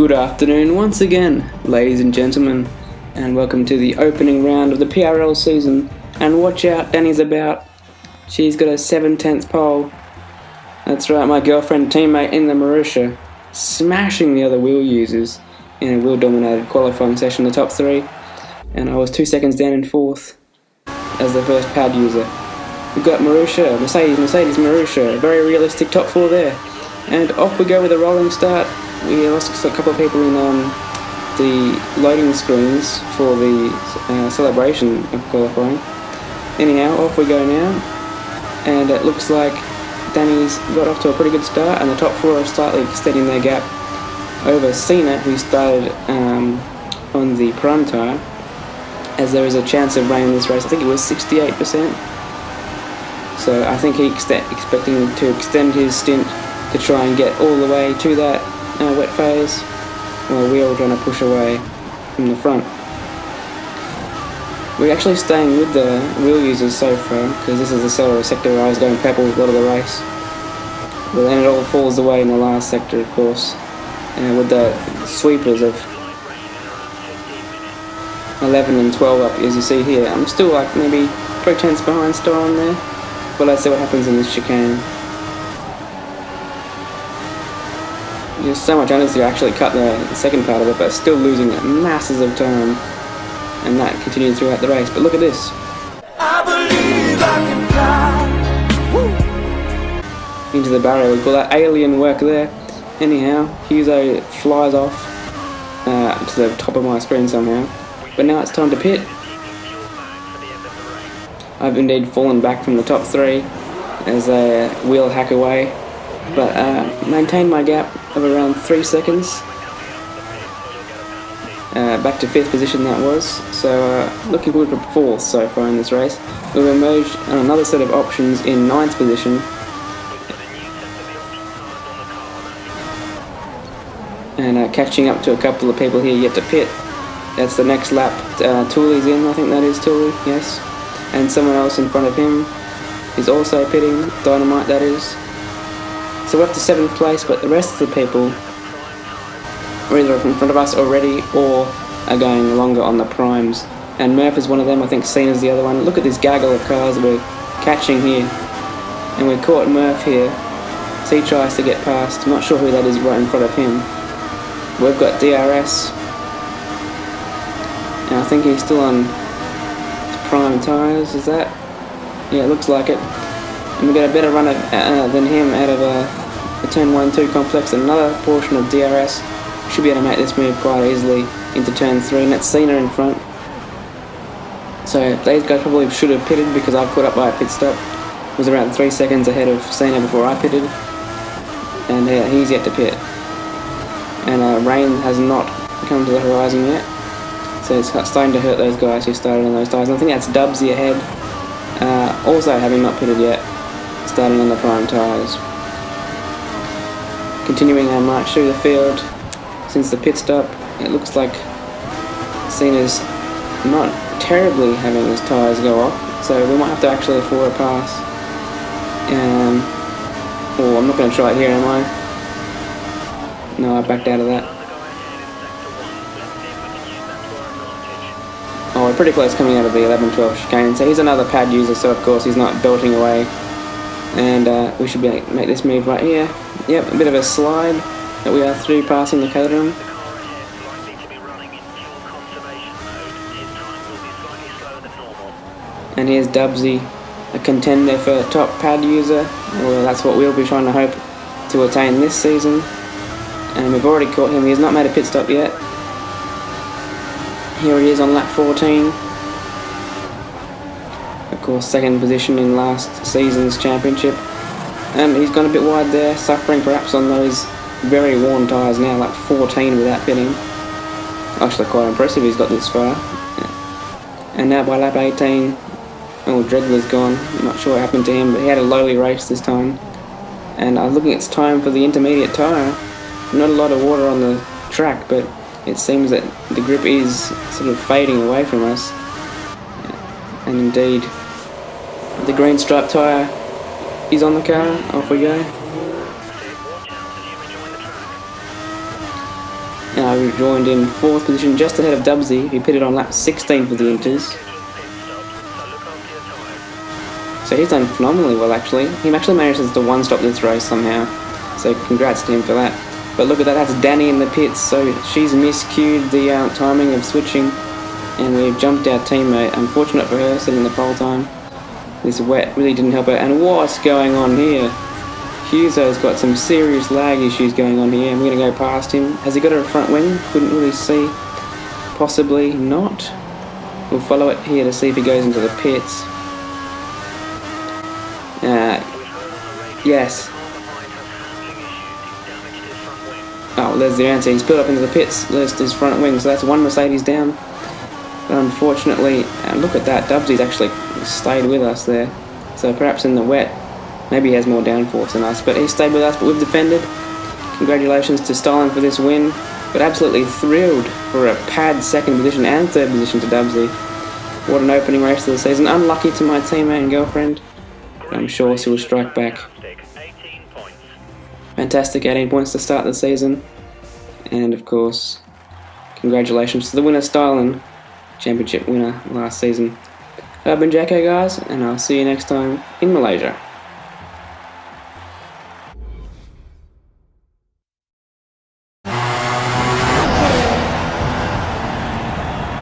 Good afternoon once again, ladies and gentlemen, and welcome to the opening round of the PRL season. And watch out, Danny's about. She's got a 7/10 pole. That's right, my girlfriend teammate in the Marussia, smashing the other wheel users in a wheel-dominated qualifying session, the top three. And I was 2 seconds down in fourth as the first pad user. We've got Marussia, Mercedes, Marussia, very realistic top four there. And off we go with a rolling start. We lost a couple of people in the loading screens for the celebration of qualifying. Anyhow, off we go now. And it looks like Danny's got off to a pretty good start, and the top four are slightly extending their gap over Cena, who started on the prime tyre, as there is a chance of rain in this race. I think it was 68%. So I think he's expecting to extend his stint to try and get all the way to that wet phase, while we're all trying to push away from the front. We're actually staying with the wheel users so far, because this is the sector where I was going purple a lot of the race. But then it all falls away in the last sector, of course, with the sweepers of 11 and 12 up, as you see here. I'm still like maybe 3/10 behind still on there, but let's see what happens in this chicane. There's so much energy to actually cut the second part of it, but still losing masses of time, and that continued throughout the race. But look at this. I believe I can fly. Woo. Into the barrier, we call that alien work there. Anyhow, Hugo flies off to the top of my screen somehow. But now it's time to pit. I've indeed fallen back from the top three as I wheel hack away, but maintained my gap of around 3 seconds. Back to 5th position that was, so looking good for 4th so far in this race. We've emerged on another set of options in 9th position, and catching up to a couple of people here yet to pit. That's the next lap. Tooley's in, I think that is Tooley, yes, and someone else in front of him is also pitting, Dynamite that is. So we're up to 7th place, but the rest of the people are either in front of us already or are going longer on the primes. And Murph is one of them, I think Cena's the other one. Look at this gaggle of cars that we're catching here. And we caught Murph here, so he tries to get past. I'm not sure who that is right in front of him. We've got DRS, and I think he's still on prime tyres, is that? Yeah, it looks like it. And we got a better runner than him out of the turn 1-2 complex, and another portion of DRS. Should be able to make this move quite easily into turn 3, and that's Cena in front. So these guys probably should have pitted, because I've caught up by a pit stop. It was around 3 seconds ahead of Cena before I pitted, and he's yet to pit. And rain has not come to the horizon yet, so it's starting to hurt those guys who started on those tyres. And I think that's Dubsy ahead, also having not pitted yet, starting on the prime tyres. Continuing our march through the field since the pit stop, it looks like Cena's not terribly having his tyres go off, so we might have to actually afford a pass. Well, I'm not going to try it here, am I? No, I backed out of that. Oh, we're pretty close coming out of the 11-12 chicane, so he's another pad user, so of course he's not belting away. And we should be able to make this move right here. Yep, a bit of a slide that we are through, passing the Caterham. And here's Dubsy, a contender for top pad user. Well, that's what we'll be trying to hope to attain this season. And we've already caught him. He has not made a pit stop yet. Here he is on lap 14. Of course, 2nd position in last season's championship. And he's gone a bit wide there, suffering perhaps on those very worn tyres now, like 14 without pitting. Actually quite impressive he's got this far. And now by lap 18, Dregler's gone. I'm not sure what happened to him, but he had a lowly race this time. And I'm looking, it's time for the intermediate tyre. Not a lot of water on the track, but it seems that the grip is sort of fading away from us. And indeed, the green stripe tyre is on the car. Off we go. We joined in 4th position, just ahead of Dubsy, who pitted on lap 16 for the Inters. So he's done phenomenally well, actually. He actually managed to one-stop this race somehow, so congrats to him for that. But look at that, that's Danny in the pits, so she's miscued the timing of switching, and we've jumped our teammate. Unfortunate for her, setting the pole time. This wet really didn't help her, and what's going on here? Huzo's got some serious lag issues going on here. I'm going to go past him. Has he got a front wing? Couldn't really see. Possibly not. We'll follow it here to see if he goes into the pits. Yes. Oh, there's the answer. He's pulled up into the pits. There's his front wing, so that's one Mercedes down. But unfortunately, look at that. Dubsy's actually stayed with us there. So perhaps in the wet, maybe he has more downforce than us, but he stayed with us, but we've defended. Congratulations to Stalin for this win, but absolutely thrilled for a pad 2nd position and 3rd position to Dubsy. What an opening race of the season. Unlucky to my teammate and girlfriend. I'm sure she will strike back. Fantastic 18 points to start the season. And of course, congratulations to the winner, Stalin, championship winner last season. I've been Jacko, guys, and I'll see you next time in Malaysia.